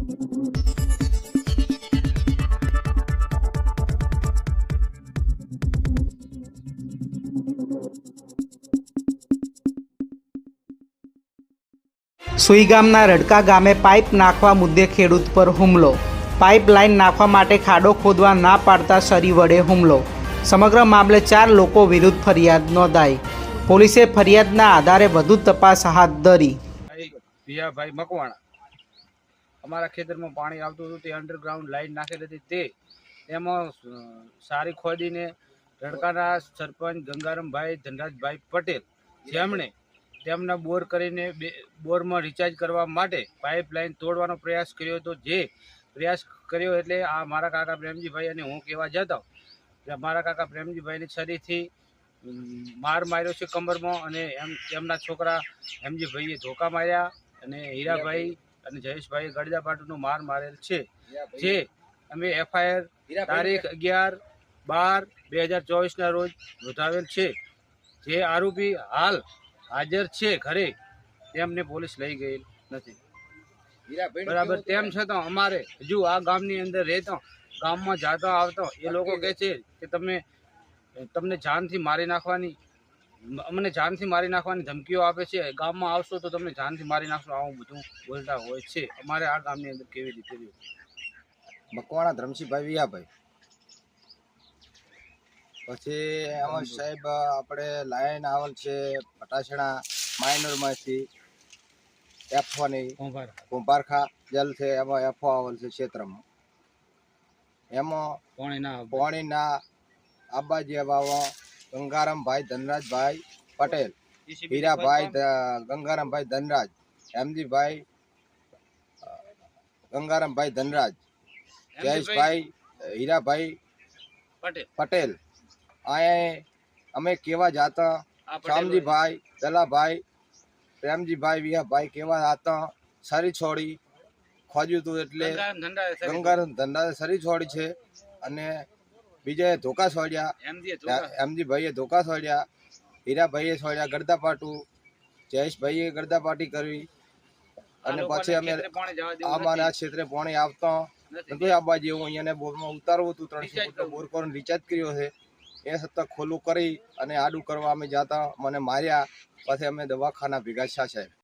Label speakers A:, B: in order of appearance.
A: સુઈ ગામના રડકા ગામે પાઇપ નાખવા મુદ્દે ખેડૂત પર હુમલો। પાઇપલાઇન નાખવા માટે ખાડો ખોદવા ના પાડતા સરી વડે હુમલો। સમગ્ર મામલે 4 લોકો વિરુદ્ધ ફરિયાદ નોંધાઈ। પોલીસે ફરિયાદના આધારે વધુ તપાસ હાથ ધરી।
B: ભાઈ મકવાણા અમારા ખેતરમાં પાણી આવતું હતું તે અંડરગ્રાઉન્ડ લાઈન નાખેલી હતી તે એમાં સારી ખોદીને રડકાના સરપંચ ગંગારામભાઈ ધનરાજભાઈ પટેલ જેમણે તેમના બોર કરીને બોરમાં રિચાર્જ કરવા માટે પાઇપલાઇન તોડવાનો પ્રયાસ કર્યો હતો। જે પ્રયાસ કર્યો એટલે આ મારા કાકા પ્રેમજીભાઈ અને હું કહેવા જતો મારા કાકા પ્રેમજીભાઈની છરીથી માર માર્યો છે કમરમાં અને તેમના છોકરા હેમજીભાઈએ ધોકા માર્યા અને હીરાભાઈ અને જયેશભાઈએ ગળદાપાટુનો માર મારેલ છે। જે અમે FIR તારીખ 11/12/2024ના રોજ નોંધાવેલ છે। જે આરોપી હાલ હાજર છે ઘરે તેમને પોલીસ લઈ ગઈ નથી। બરાબર તેમ છતાં અમારે હજુ આ ગામની અંદર રહેતો ગામમાં જતો આવતો એ લોકો કહે છે કે તમને જાનથી મારી નાખવાની અમને જાનથી મારી નાખવાની ધમકીઓ આપે છે। ગામમાં આવશો તો તમને જાનથી મારી નાખશો આવું બધું બોલતા હોય છે। અમારે આ ગામની અંદર કેવી રીતે રહ્યું?
C: મકવાણા ધરમસિંહભાઈ વિયાભાઈ। પછી એમાં સાહેબ આપણે લાઈન આવેલ છે પટાસણા માઇનરમાંથી એફવાની કુંભારખા જલ છે એમાં એફો આવેલ છે ક્ષેત્રમાં। એમાં પાણીના આબાજી વાવો ગંગારામભાઈ ધનરાજભાઈ પટેલ, હીરાભાઈ ગંગારામભાઈ ધનરાજ, હેમજીભાઈ ગંગારામભાઈ ધનરાજ, જયેશભાઈ હીરાભાઈ પટેલ આયા અમે કેવા જાતા શામજીભાઈ દલાભાઈ પ્રેમજીભાઈ વિયાભાઈ કેવા જાતા સરી છોડી ખોજ્યું હતું એટલે ગંગારામ ધંધા સરી છોડી છે અને બીજાએ ધોકા છોડ્યા। હેમજીભાઈએ ધોકા છોડ્યા, હીરાભાઈએ છોડ્યા ગળદાપાટું, જયેશભાઈએ ગળદાપાટી કરવી અને પછી અમે અમારા ક્ષેત્રે પાણી આવતા નથી આવવા જેવું અહીંયાને બોરમાં ઉતારવું હતું। 300 ફૂટનો બોર કરીને રિચાર્જ કર્યો છે એ છતાં ખોલું કરી અને આડું કરવા અમે જતા મને માર્યા। પછી અમે દવાખાના ભેગા થયા સાહેબ।